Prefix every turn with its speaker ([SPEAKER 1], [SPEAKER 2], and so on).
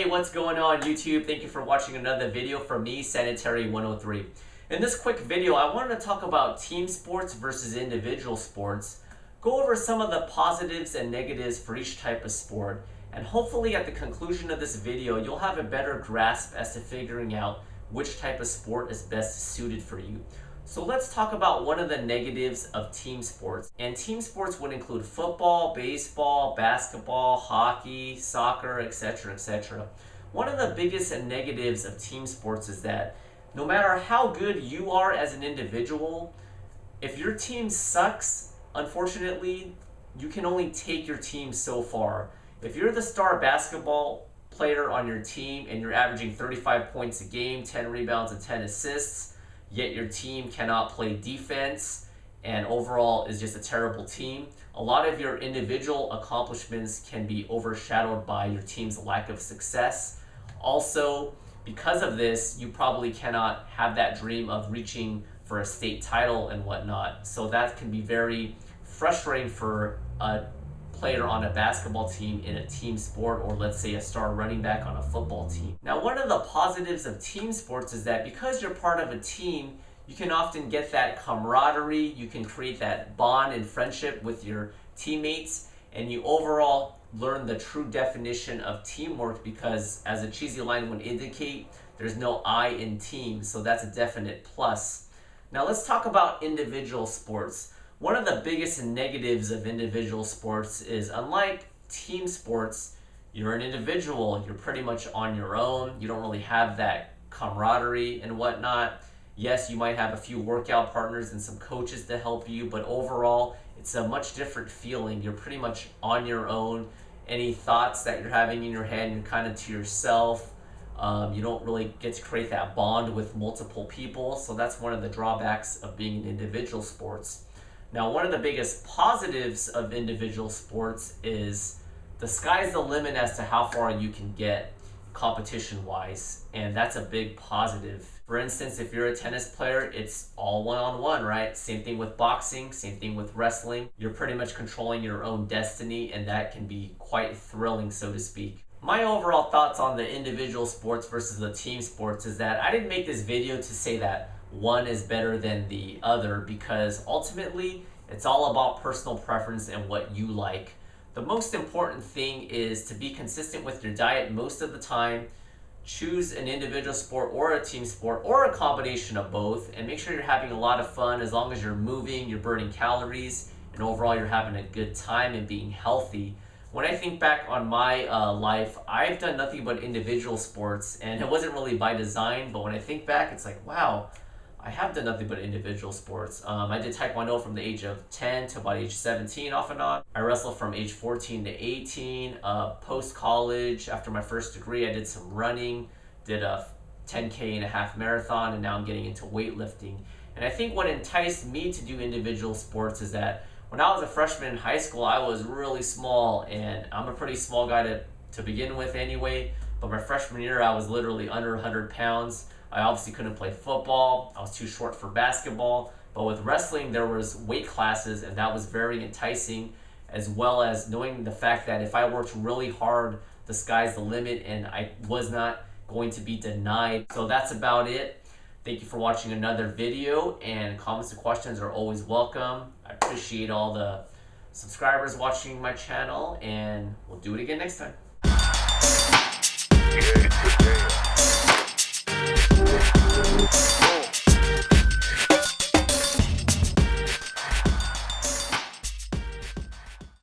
[SPEAKER 1] what's going on YouTube? Thank you for watching another video from me, Sanitary103. In this quick video, I wanted to talk about team sports versus individual sports, go over some of the positives and negatives for each type of sport, and hopefully at the conclusion of this video, you'll have a better grasp as to figuring out which type of sport is best suited for you. So let's talk about one of the negatives of team sports. And team sports would include football, baseball, basketball, hockey, soccer, etc., etc. One of the biggest negatives of team sports is that no matter how good you are as an individual, if your team sucks, unfortunately, you can only take your team so far. If you're the star basketball player on your team and you're averaging 35 points a game, 10 rebounds and 10 assists, yet your team cannot play defense and overall is just a terrible team, a lot of your individual accomplishments can be overshadowed by your team's lack of success. Also, because of this, you probably cannot have that dream of reaching for a state title and whatnot. So that can be very frustrating for a player on a basketball team in a team sport, or let's say a star running back on a football team. Now, one of the positives of team sports is that because you're part of a team, you can often get that camaraderie, you can create that bond and friendship with your teammates, and you overall learn the true definition of teamwork because, as a cheesy line would indicate, there's no I in team, so that's a definite plus. Now let's talk about individual sports. One of the biggest negatives of individual sports is, unlike team sports, you're an individual, you're pretty much on your own, you don't really have that camaraderie and whatnot. Yes, you might have a few workout partners and some coaches to help you, but overall, it's a much different feeling. You're pretty much on your own. Any thoughts that you're having in your head, you're kind of to yourself. You don't really get to create that bond with multiple people, so that's one of the drawbacks of being in individual sports. Now, one of the biggest positives of individual sports is the sky's the limit as to how far you can get competition-wise, and that's a big positive. For instance, if you're a tennis player, it's all one-on-one, right? Same thing with boxing, same thing with wrestling. You're pretty much controlling your own destiny, and that can be quite thrilling, so to speak. My overall thoughts on the individual sports versus the team sports is that I didn't make this video to say that one is better than the other, because ultimately it's all about personal preference and what you like. The most important thing is to be consistent with your diet most of the time. Choose an individual sport or a team sport or a combination of both, and make sure you're having a lot of fun. As long as you're moving, you're burning calories, and overall you're having a good time and being healthy. When I think back on my life, I've done nothing but individual sports, and it wasn't really by design, but when I think back, it's like, wow, I have done nothing but individual sports. I did Taekwondo from the age of 10 to about age 17 off and on. I wrestled from age 14 to 18. Post-college, after my first degree, I did some running, did a 10K and a half marathon, and now I'm getting into weightlifting. And I think what enticed me to do individual sports is that when I was a freshman in high school, I was really small, and I'm a pretty small guy to begin with anyway, but my freshman year, I was literally under 100 pounds. I obviously couldn't play football. I was too short for basketball. But with wrestling, there was weight classes, and that was very enticing, as well as knowing the fact that if I worked really hard, the sky's the limit, and I was not going to be denied. So that's about it. Thank you for watching another video, and comments and questions are always welcome. I appreciate all the subscribers watching my channel, and we'll do it again next time.